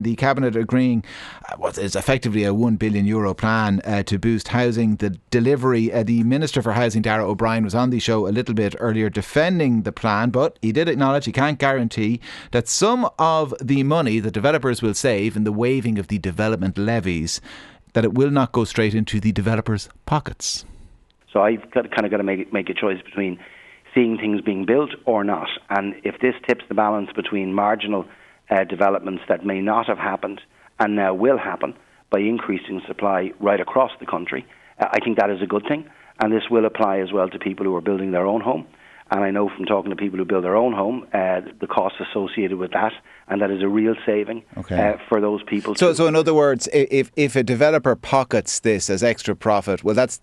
the Cabinet agreeing what is effectively a €1 billion plan to boost housing. The delivery, the Minister for Housing, Darragh O'Brien, was on the show a little bit earlier defending the plan, but he did acknowledge he can't guarantee that some of the money the developers will save in the waiving of the development levies, that it will not go straight into the developers' pockets. So I've got to make a choice between seeing things being built or not. And if this tips the balance between marginal developments that may not have happened and now will happen by increasing supply right across the country, I think that is a good thing. And this will apply as well to people who are building their own home. And I know from talking to people who build their own home, the costs associated with that, and that is a real saving for those people. So in other words, if a developer pockets this as extra profit, well, that's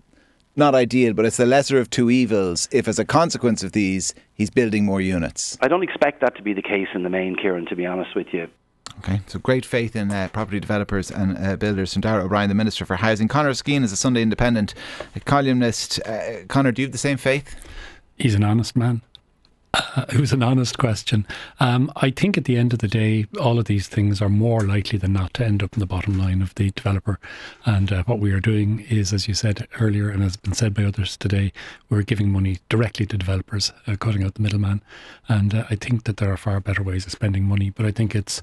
not ideal, but it's the lesser of two evils if, as a consequence of these, he's building more units. I don't expect that to be the case in the main, Kieran, to be honest with you. Okay, so great faith in property developers and builders. From Darragh O'Brien, the Minister for Housing. Conor Skehan is a Sunday Independent columnist. Conor, do you have the same faith? He's an honest man. It was an honest question. I think at the end of the day, all of these things are more likely than not to end up in the bottom line of the developer. And what we are doing is, as you said earlier, and has been said by others today, we're giving money directly to developers, cutting out the middleman. And I think that there are far better ways of spending money. But I think it's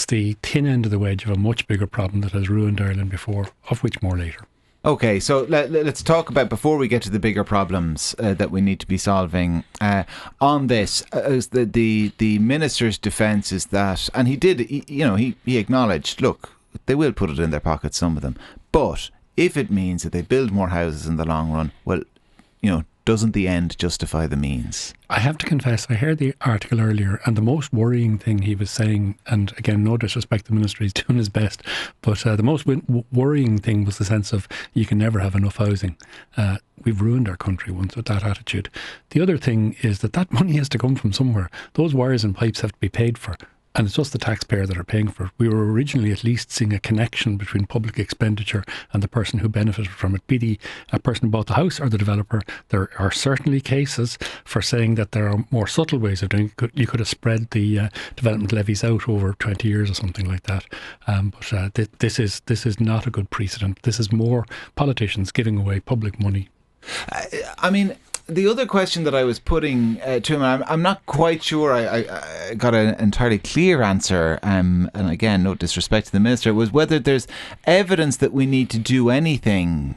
the thin end of the wedge of a much bigger problem that has ruined Ireland before, of which more later. Okay, so let's talk about, before we get to the bigger problems that we need to be solving on this, the Minister's defence is that, and he acknowledged, look, they will put it in their pockets, some of them, but if it means that they build more houses in the long run, well, doesn't the end justify the means? I have to confess, I heard the article earlier, and the most worrying thing he was saying, and again, no disrespect, the Minister is doing his best, but the most worrying thing was the sense of you can never have enough housing. We've ruined our country once with that attitude. The other thing is that money has to come from somewhere. Those wires and pipes have to be paid for. And it's just the taxpayer that are paying for it. We were originally at least seeing a connection between public expenditure and the person who benefited from it, be the person who bought the house or the developer. There are certainly cases for saying that there are more subtle ways of doing it. You could have spread the development levies out over 20 years or something like that. But this is not a good precedent. This is more politicians giving away public money. I mean, the other question that I was putting to him, I'm not quite sure I got an entirely clear answer, and again, no disrespect to the Minister, was whether there's evidence that we need to do anything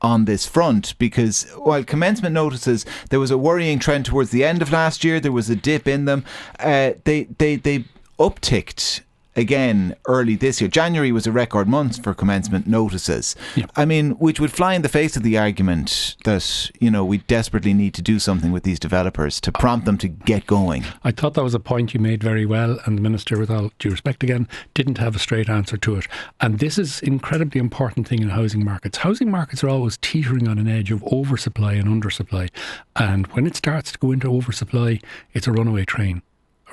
on this front, because while commencement notices, there was a worrying trend towards the end of last year, there was a dip in them, they upticked again early this year. January was a record month for commencement notices. Yep. I mean, which would fly in the face of the argument that, we desperately need to do something with these developers to prompt them to get going. I thought that was a point you made very well, and the Minister, with all due respect again, didn't have a straight answer to it. And this is an incredibly important thing in housing markets. Housing markets are always teetering on an edge of oversupply and undersupply. And when it starts to go into oversupply, it's a runaway train.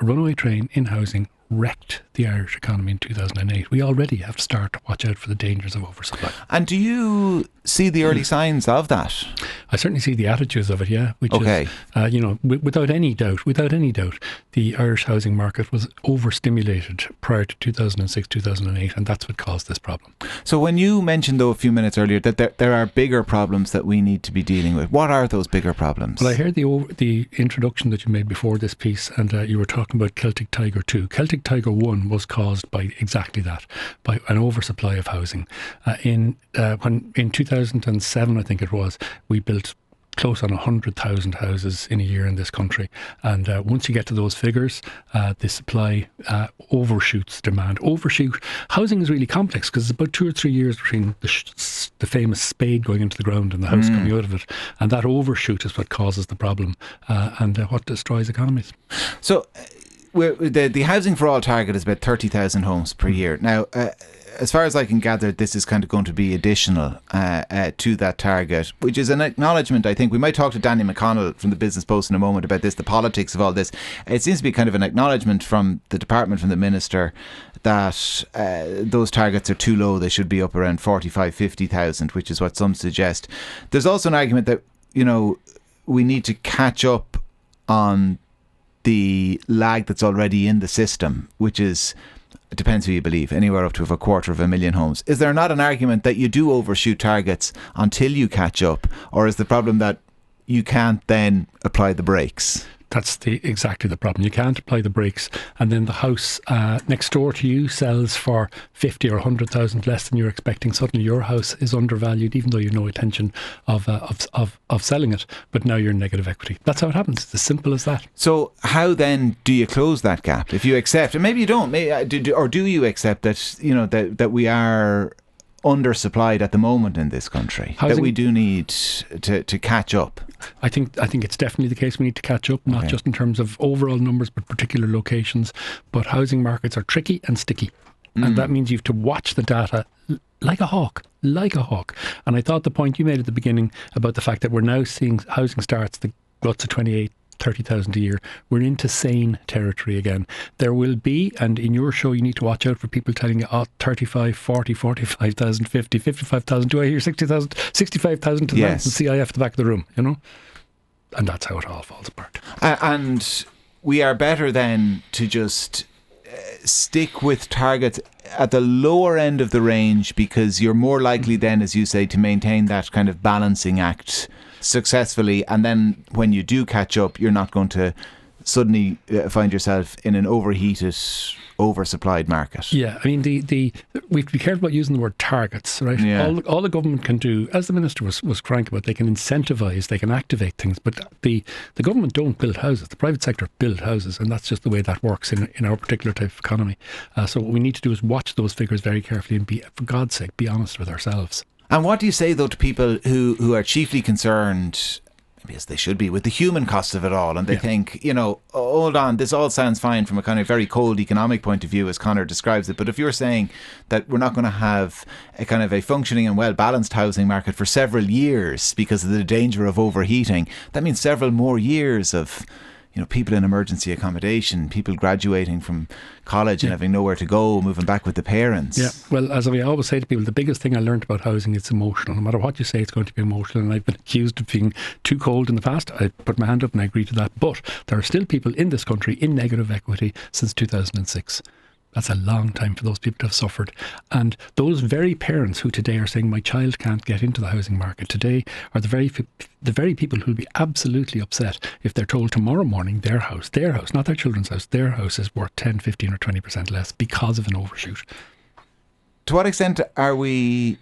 A runaway train in housing wrecked the Irish economy in 2008. We already have to start to watch out for the dangers of oversupply. And do you see the early signs of that? I certainly see the attitudes of it, yeah. Which is, without any doubt, the Irish housing market was overstimulated prior to 2006, 2008, and that's what caused this problem. So when you mentioned, though, a few minutes earlier that there are bigger problems that we need to be dealing with, what are those bigger problems? Well, I heard the introduction that you made before this piece, and you were talking about Celtic Tiger 2. Celtic Tiger 1 was caused by exactly that, by an oversupply of housing. In 2007, I think it was, we built close on 100,000 houses in a year in this country. And once you get to those figures, the supply overshoots demand. Housing is really complex because it's about 2 or 3 years between the famous spade going into the ground and the house coming out of it. And that overshoot is what causes the problem and what destroys economies. So the Housing for All target is about 30,000 homes per year. Now, as far as I can gather, this is kind of going to be additional to that target, which is an acknowledgement, I think. We might talk to Danny McConnell from the Business Post in a moment about this, the politics of all this. It seems to be kind of an acknowledgement from the department, from the Minister, that those targets are too low. They should be up around 45,000, 50,000, which is what some suggest. There's also an argument that, we need to catch up on the lag that's already in the system, which is it depends who you believe, anywhere up to a 250,000 homes. Is there not an argument that you do overshoot targets until you catch up? Or is the problem that you can't then apply the brakes? That's exactly the problem. You can't apply the brakes, and then the house next door to you sells for 50 or 100,000 less than you're expecting. Suddenly your house is undervalued, even though you have no intention of selling it. But now you're in negative equity. That's how it happens. It's as simple as that. So how then do you close that gap? If you accept, and maybe you don't, or do you accept that that we are undersupplied at the moment in this country, that we do need to catch up? I think it's definitely the case. We need to catch up, not just in terms of overall numbers, but particular locations. But housing markets are tricky and sticky. And that means you have to watch the data like a hawk. And I thought the point you made at the beginning about the fact that we're now seeing housing starts that go up to 28,000-30,000 a year. We're into sane territory again. There will be, and in your show you need to watch out for people telling you, 35, 40, 45,000, 50, 55,000. Do I hear 60,000, 65,000 to the CIF at the back of the room, And that's how it all falls apart. And we are better then to just stick with targets at the lower end of the range, because you're more likely then, as you say, to maintain that kind of balancing act successfully, and then when you do catch up, you're not going to suddenly find yourself in an overheated, oversupplied market. Yeah, I mean, we have to be careful about using the word targets, right? Yeah. All the government can do, as the Minister was crank about, they can incentivise, they can activate things, but the government don't build houses. The private sector build houses, and that's just the way that works in our particular type of economy. So what we need to do is watch those figures very carefully and for God's sake, be honest with ourselves. And what do you say, though, to people who are chiefly concerned, as they should be, with the human cost of it all, and they think, hold on, this all sounds fine from a kind of very cold economic point of view, as Conor describes it, but if you're saying that we're not going to have a kind of a functioning and well-balanced housing market for several years because of the danger of overheating, that means several more years of people in emergency accommodation, people graduating from college and having nowhere to go, moving back with the parents. Yeah, well, as I always say to people, the biggest thing I learned about housing is emotional. No matter what you say, it's going to be emotional, and I've been accused of being too cold in the past. I put my hand up and I agree to that. But there are still people in this country in negative equity since 2006. That's a long time for those people to have suffered. And those very parents who today are saying, my child can't get into the housing market today, are the very people who will be absolutely upset if they're told tomorrow morning their house, not their children's house, their house is worth 10, 15 or 20% less because of an overshoot. To what extent are we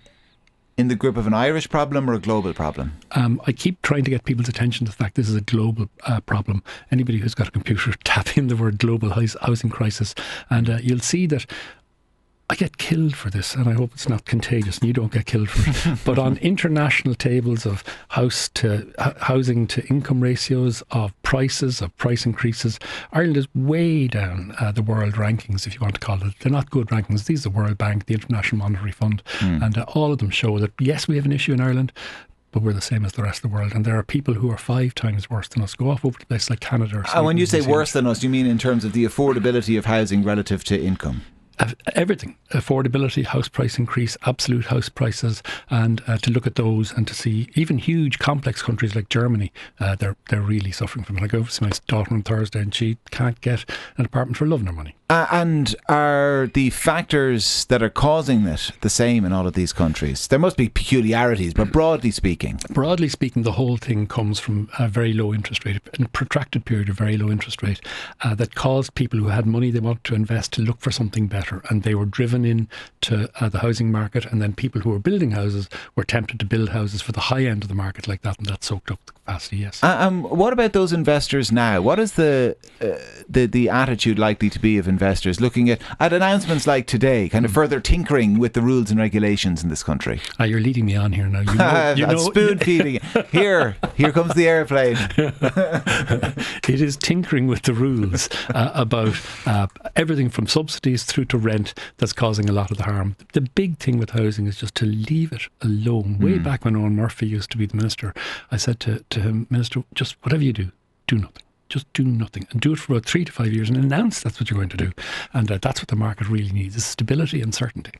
in the grip of an Irish problem or a global problem? I keep trying to get people's attention to the fact this is a global problem. Anybody who's got a computer, tap in the word global housing crisis, and you'll see that I get killed for this, and I hope it's not contagious and you don't get killed for it. But on international tables of housing to income ratios, of prices, of price increases, Ireland is way down the world rankings, if you want to call it. They're not good rankings. These are the World Bank, the International Monetary Fund, and all of them show that, yes, we have an issue in Ireland, but we're the same as the rest of the world. And there are people who are 5 times worse than us. Go off over to places like Canada or Sweden. And when you say worse than us, you mean in terms of the affordability of housing relative to income? Everything, affordability, house price increase, absolute house prices, and to look at those and to see even huge complex countries like Germany, they're really suffering from it. I go over to see my daughter on Thursday and she can't get an apartment for love nor money. And are the factors that are causing it the same in all of these countries? There must be peculiarities, but broadly speaking? Broadly speaking, the whole thing comes from a very low interest rate, a protracted period of very low interest rate that caused people who had money they wanted to invest to look for something better, and they were driven into the housing market, and then people who were building houses were tempted to build houses for the high end of the market like that, and that soaked up the capacity, yes. What about those investors now? What is the attitude likely to be of investors looking at announcements like today, kind of further tinkering with the rules and regulations in this country? You're leading me on here now. Spoon feeding. Here comes the airplane. It is tinkering with the rules about everything from subsidies through to rent that's causing a lot of the harm. The big thing with housing is just to leave it alone. Way back when Owen Murphy used to be the minister, I said to him, Minister, just whatever you do nothing. Just do nothing and do it for about 3 to 5 years and announce that's what you're going to do. And that's what the market really needs, is stability and certainty.